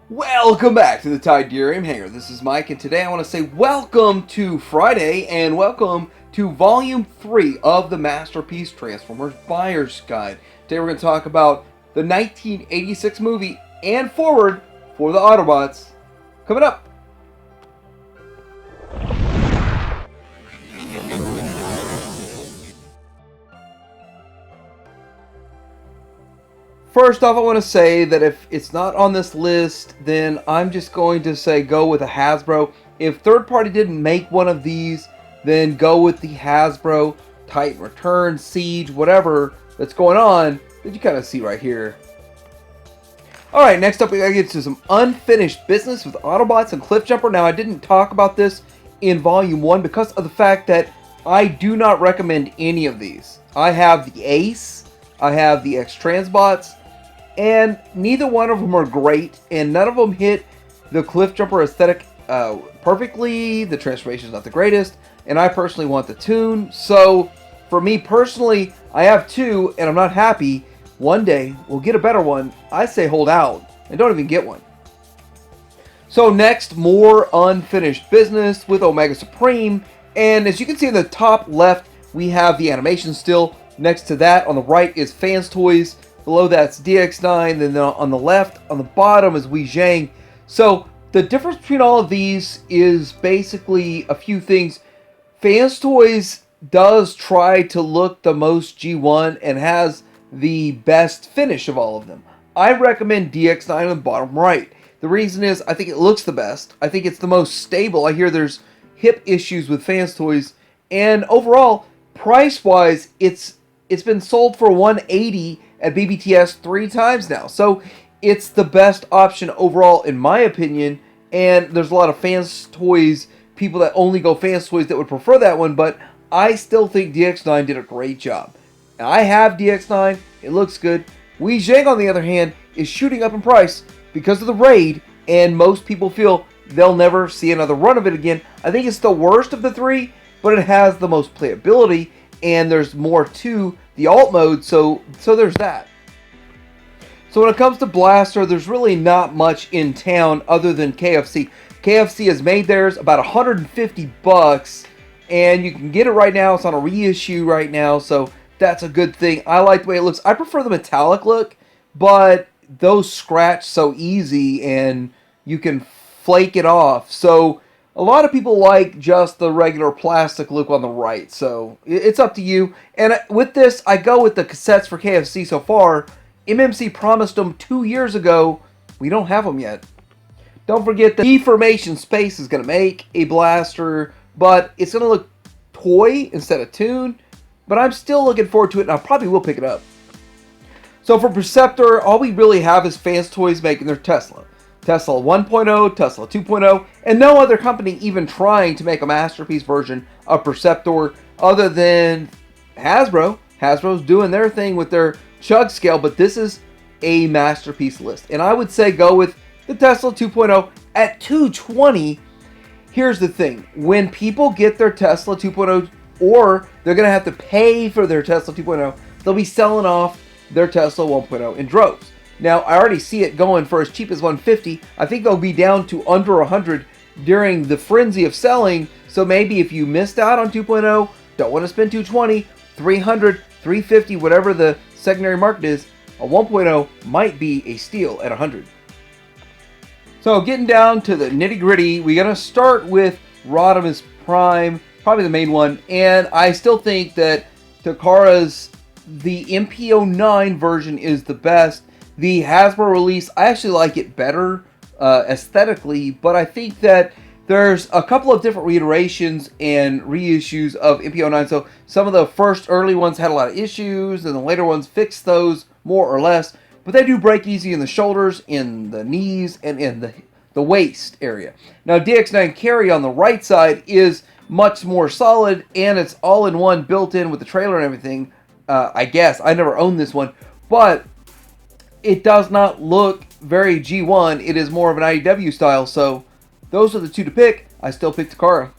Welcome back to the Tidarium Hangar. This is Mike, and today I want to say welcome to Friday and welcome to Volume 3 of the Masterpiece Transformers Buyer's Guide. Today we're going to talk about the 1986 movie and forward for the Autobots. Coming up. First off, I want to say that if it's not on this list, then I'm just going to say go with a Hasbro. If third party didn't make one of these, then go with the Hasbro Titan Return, Siege, whatever that's going on that you kind of see right here. Alright, next up we gotta get to some unfinished business with Autobots and Cliffjumper. Now, I didn't talk about this in Volume 1 because of the fact that I do not recommend any of these. I have the Ace, I have the X-Transbots, and neither one of them are great, and none of them hit the Cliffjumper aesthetic perfectly. The transformation is not the greatest, and I personally want the tune. So, for me personally, I have two, and I'm not happy. One day, we'll get a better one. I say hold out, and don't even get one. So next, more unfinished business with Omega Supreme, and as you can see in the top left, we have the animation still. Next to that, on the right, is Fans Toys. Below that's DX9, then on the left, on the bottom is Wei Zhang. So the difference between all of these is basically a few things. Fans Toys does try to look the most G1 and has the best finish of all of them. I recommend DX9 on the bottom right. The reason is I think it looks the best. I think it's the most stable. I hear there's hip issues with Fans Toys, and overall, price-wise, it's been sold for $180 at BBTS 3 times now. So it's the best option overall in my opinion, and there's a lot of Fans Toys people that only go Fans Toys that would prefer that one, but I still think DX9 did a great job. Now, I have DX9, it looks good. Wei Zhang, on the other hand, is shooting up in price because of the raid, and most people feel they'll never see another run of it again. I think it's the worst of the three, but it has the most playability, and there's more to the alt mode, so there's that. So when it comes to Blaster, there's really not much in town other than KFC. KFC has made theirs about $150, and you can get it right now. It's on a reissue right now, so that's a good thing. I like the way it looks. I prefer the metallic look, but those scratch so easy, and you can flake it off. So a lot of people like just the regular plastic look on the right, so it's up to you. And with this, I go with the cassettes for KFC so far. MMC promised them 2 years ago. We don't have them yet. Don't forget that Deformation Space is going to make a blaster, but it's going to look toy instead of tune. But I'm still looking forward to it, and I probably will pick it up. So for Perceptor, all we really have is Fans Toys making their Tesla. Tesla 1.0, Tesla 2.0, and no other company even trying to make a masterpiece version of Perceptor other than Hasbro. Hasbro's doing their thing with their chug scale, but this is a masterpiece list. And I would say go with the Tesla 2.0 at $220. Here's the thing. When people get their Tesla 2.0, or they're going to have to pay for their Tesla 2.0, they'll be selling off their Tesla 1.0 in droves. Now, I already see it going for as cheap as $150. I think they'll be down to under $100 during the frenzy of selling. So maybe if you missed out on 2.0, don't want to spend $220, $300, $350, whatever the secondary market is, a 1.0 might be a steal at $100. So getting down to the nitty gritty, we're going to start with Rodimus Prime, probably the main one. And I still think that Takara's, the MP09 version is the best. The Hasbro release, I actually like it better aesthetically, but I think that there's a couple of different reiterations and reissues of MP09. So some of the first early ones had a lot of issues, and the later ones fixed those more or less. But they do break easy in the shoulders, in the knees, and in the waist area. Now DX9 Carry on the right side is much more solid, and it's all-in-one built in with the trailer and everything. I guess. I never owned this one, but it does not look very G1. It is more of an IDW style, so those are the two to pick. I still pick Takara.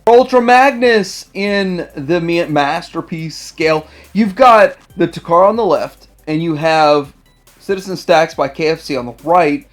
Ultra Magnus in the masterpiece scale. You've got the Takara on the left, and you have Citizen Stacks by KFC on the right.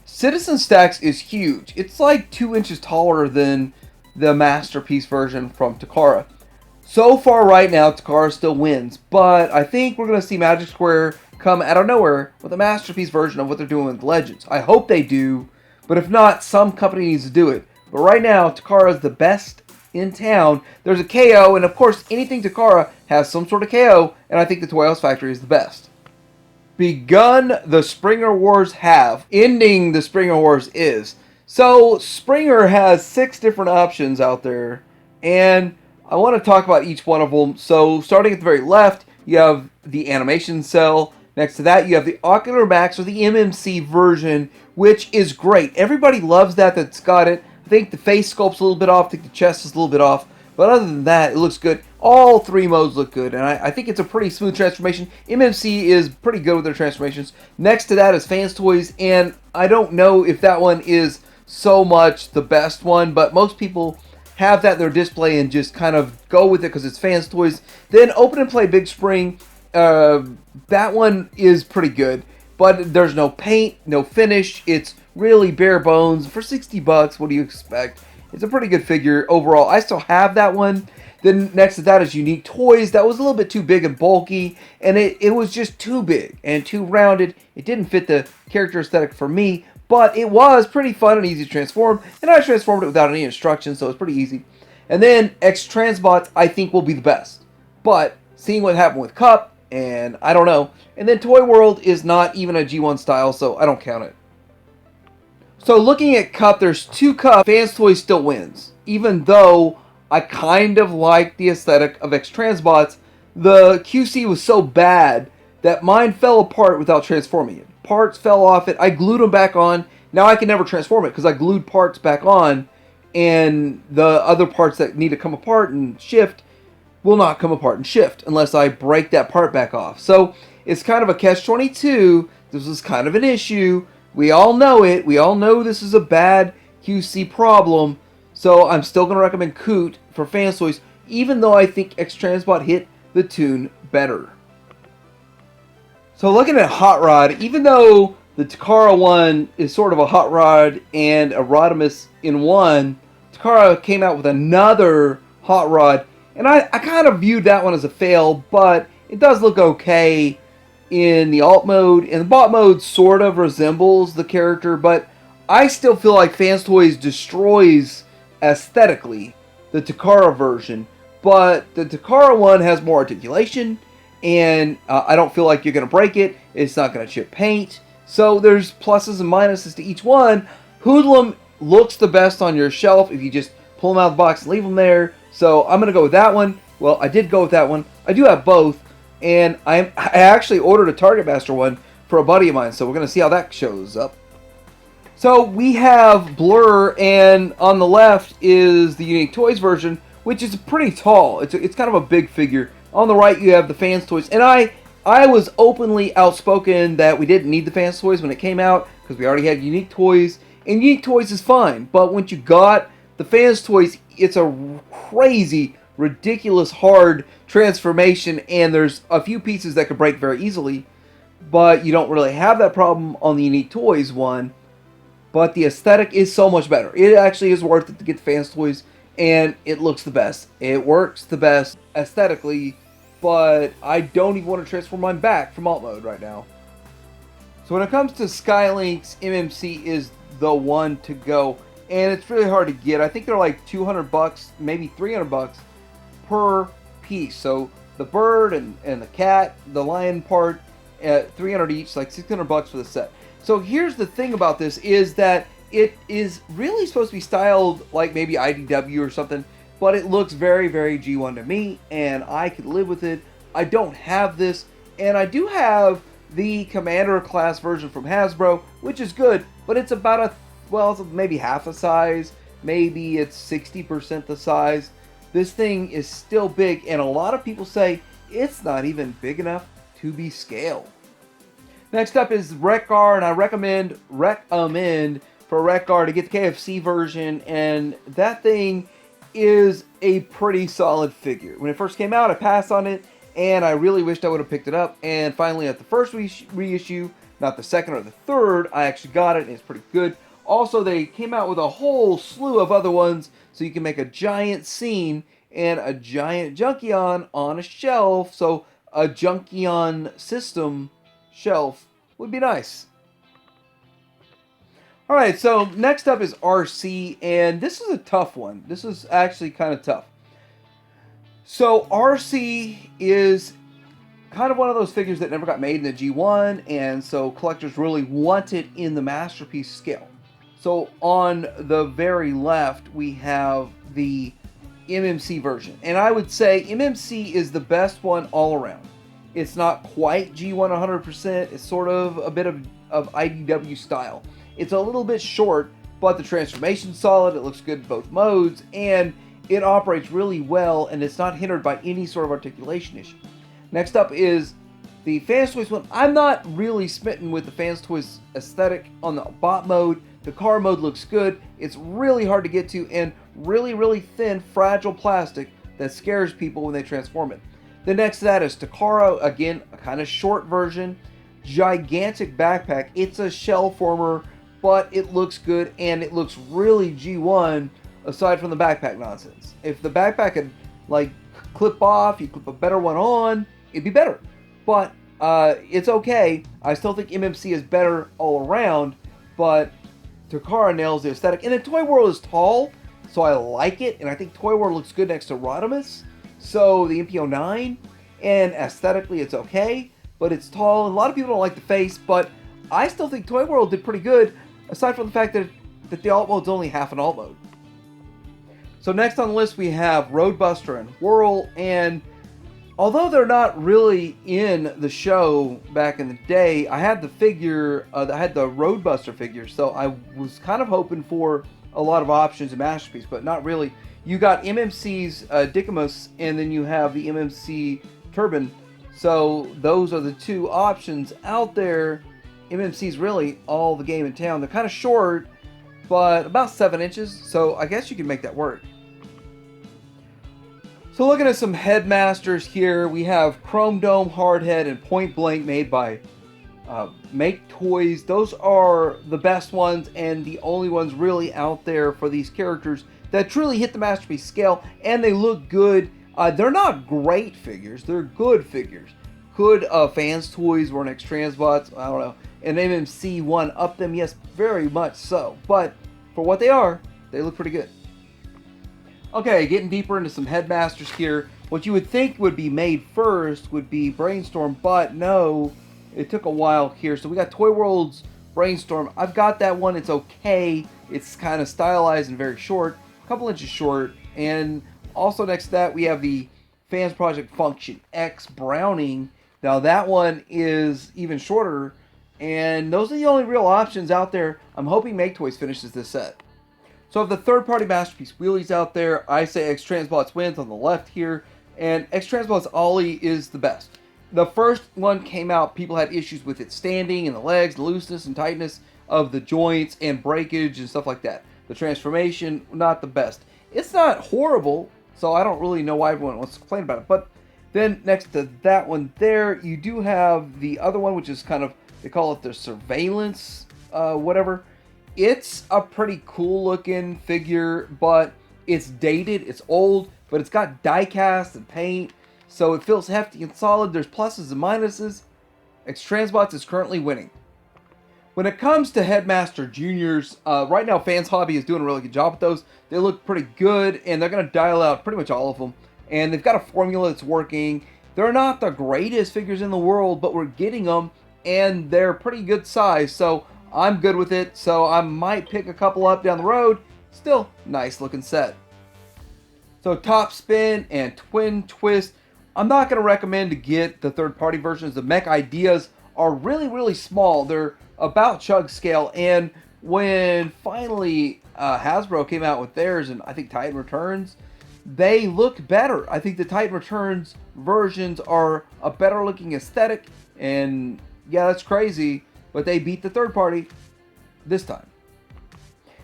Citizen Stacks is huge. It's like 2 inches taller than the Masterpiece version from Takara. So far right now, Takara still wins, but I think we're going to see Magic Square come out of nowhere with a Masterpiece version of what they're doing with Legends. I hope they do, but if not, some company needs to do it. But right now, Takara is the best in town. There's a KO, and of course, anything Takara has some sort of KO, and I think the Toy House Factory is the best. Begun the Springer Wars have. Ending the Springer Wars is. So, Springer has 6 different options out there, and I want to talk about each one of them. So, starting at the very left, you have the animation cell. Next to that, you have the Ocular Max, or the MMC version, which is great. Everybody loves that that's got it. I think the face sculpt's a little bit off. I think the chest is a little bit off. But other than that, it looks good. All 3 modes look good, and I think it's a pretty smooth transformation. MMC is pretty good with their transformations. Next to that is Fans Toys, and I don't know if that one is so much the best one, but most people have that in their display and just kind of go with it because it's Fans Toys. Then Open and Play Big Spring, that one is pretty good, but there's no paint, no finish. It's really bare bones. For 60 bucks, what do you expect? It's a pretty good figure overall. I still have that one. Then next to that is Unique Toys. That was a little bit too big and bulky, and it was just too big and too rounded. It didn't fit the character aesthetic for me, but it was pretty fun and easy to transform, and I transformed it without any instructions, so it's pretty easy. And then X-Transbots, I think, will be the best. But seeing what happened with Cup, and I don't know. And then Toy World is not even a G1 style, so I don't count it. So looking at Cup, there's 2 Cup. Fans Toys still wins. Even though I kind of like the aesthetic of X-Transbots, the QC was so bad that mine fell apart without transforming it. Parts fell off it. I glued them back on. Now I can never transform it because I glued parts back on, and the other parts that need to come apart and shift will not come apart and shift unless I break that part back off. So it's kind of a catch-22. This is kind of an issue. We all know it. We all know this is a bad QC problem. So I'm still going to recommend Coot for Fans Toys, even though I think X-Transbot hit the tune better. So looking at Hot Rod, even though the Takara one is sort of a Hot Rod and a Rodimus in one, Takara came out with another Hot Rod, and I kind of viewed that one as a fail, but it does look okay in the alt mode, and the bot mode sort of resembles the character, but I still feel like Fans Toys destroys aesthetically the Takara version, but the Takara one has more articulation, and I don't feel like you're going to break it. It's not going to chip paint, so there's pluses and minuses to each one. Hoodlum looks the best on your shelf if you just pull them out of the box and leave them there, so I'm going to go with that one. Well, I did go with that one. I do have both. And I actually ordered a Target Master one for a buddy of mine, so we're going to see how that shows up. So we have Blur, and on the left is the Unique Toys version, which is pretty tall. It's kind of a big figure. On the right you have the Fans Toys, and I was openly outspoken that we didn't need the Fans Toys when it came out, because we already had Unique Toys, and Unique Toys is fine, but once you got the Fans Toys, it's a crazy, ridiculous hard transformation, and there's a few pieces that could break very easily, but you don't really have that problem on the Unique Toys one. But the aesthetic is so much better. It actually is worth it to get the Fans Toys, and it looks the best. It works the best aesthetically, but I don't even want to transform mine back from alt mode right now. So when it comes to Skylynx, MMC is the one to go, and it's really hard to get. I think they're like 200 bucks, maybe 300 bucks per piece. So the bird and the cat, the lion part, 300 each, like 600 bucks for the set. So here's the thing about this is that it is really supposed to be styled like maybe IDW or something, but it looks very, very G1 to me, and I could live with it. I don't have this, and I do have the Commander class version from Hasbro, which is good, but it's about it's maybe half the size, maybe it's 60% the size. This thing is still big, and a lot of people say it's not even big enough to be scaled. Next up is Wreck-Gar, and I recommend for Wreck-Gar to get the KFC version, and that thing is a pretty solid figure. When it first came out, I passed on it, and I really wished I would have picked it up, and finally at the first reissue, not the second or the third. I actually got it, and it's pretty good. Also, they came out with a whole slew of other ones, so you can make a giant scene and a giant Junkion on a shelf. So a Junkion system shelf would be nice. Alright, so next up is Arcee, and this is a tough one. This is actually kind of tough. So Arcee is kind of one of those figures that never got made in the G1, and so collectors really want it in the Masterpiece scale. So on the very left, we have the MMC version. And I would say MMC is the best one all around. It's not quite G1 100%. It's sort of a bit of IDW style. It's a little bit short, but the transformation's solid. It looks good in both modes, and it operates really well, and it's not hindered by any sort of articulation issue. Next up is the Fans Toys one. I'm not really smitten with the Fans Toys aesthetic on the bot mode. The car mode looks good. It's really hard to get to, and really, really thin, fragile plastic that scares people when they transform it. The next to that is Takara. Again, a kind of short version. Gigantic backpack. It's a shell former, but it looks good, and it looks really G1 aside from the backpack nonsense. If the backpack could, like, clip off, you clip a better one on, it'd be better. But it's okay. I still think MMC is better all around, but Takara nails the aesthetic. And then Toy World is tall, so I like it, and I think Toy World looks good next to Rodimus, so the MP09, and aesthetically it's okay, but it's tall, and a lot of people don't like the face, but I still think Toy World did pretty good, aside from the fact that the alt mode's only half an alt mode. So next on the list we have Roadbuster and Whirl, and although they're not really in the show back in the day, I had the figure, I had the Roadbuster figure, so I was kind of hoping for a lot of options in Masterpiece, but not really. You got MMC's Dickamus, and then you have the MMC Turban, so those are the two options out there. MMC's really all the game in town. They're kind of short, but about 7 inches, so I guess you can make that work. So looking at some Headmasters here, we have Chrome Dome, Hardhead, and Point Blank made by Make Toys. Those are the best ones and the only ones really out there for these characters that truly hit the Masterpiece scale, and they look good. They're not great figures, they're good figures. Could Fans Toys or an X-Transbots, I don't know, an MMC one up them? Yes, very much so. But for what they are, they look pretty good. Okay, getting deeper into some Headmasters here. What you would think would be made first would be Brainstorm, but no, it took a while here. So we got Toy World's Brainstorm. I've got that one. It's okay. It's kind of stylized and very short, a couple inches short. And also next to that, we have the Fans Project Function X Browning. Now that one is even shorter, and those are the only real options out there. I'm hoping Make Toys finishes this set. So of the third-party Masterpiece wheelies out there, I say X-Transbots wins on the left here, and X-Transbots Ollie is the best. The first one came out, people had issues with it standing and the legs, the looseness and tightness of the joints and breakage and stuff like that. The transformation, not the best. It's not horrible, so I don't really know why everyone wants to complain about it. But then next to that one there, you do have the other one, which is kind of, they call it the Surveillance, whatever. It's a pretty cool looking figure, but it's dated, it's old, but it's got die cast and paint, so it feels hefty and solid. There's pluses and minuses. X-Transbots is currently winning. When it comes to Headmaster Juniors, right now Fans Hobby is doing a really good job with those. They look pretty good, and they're going to dial out pretty much all of them. And they've got a formula that's working. They're not the greatest figures in the world, but we're getting them, and they're pretty good size, so I'm good with it, so I might pick a couple up down the road. Still, nice looking set. So Top Spin and Twin Twist. I'm not going to recommend to get the third-party versions. The mech ideas are really, really small. They're about chug scale, and when finally Hasbro came out with theirs, and I think Titan Returns, they look better. I think the Titan Returns versions are a better looking aesthetic, and yeah, that's crazy, but they beat the third party this time.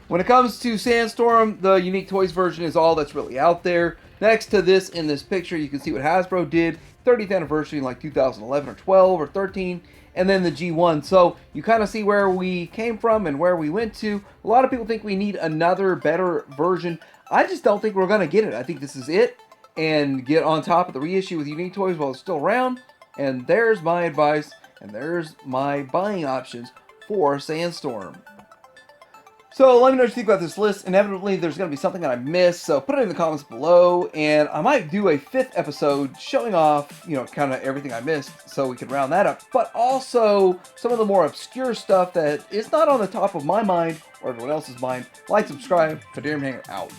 When it comes to Sandstorm, the Unique Toys version is all that's really out there. Next to this in this picture, you can see what Hasbro did. 30th anniversary in like 2011 or 12 or 13. and then the G1. So you kind of see where we came from and where we went to. A lot of people think we need another better version. I just don't think we're going to get it. I think this is it, and get on top of the reissue with Unique Toys while it's still around. And there's my advice, and there's my buying options for Sandstorm. So let me know what you think about this list. Inevitably, there's going to be something that I missed, so put it in the comments below, and I might do a 5th episode showing off, you know, kind of everything I missed, so we can round that up. But also, some of the more obscure stuff that is not on the top of my mind, or everyone else's mind. Like, subscribe, Kadarian Hanger out.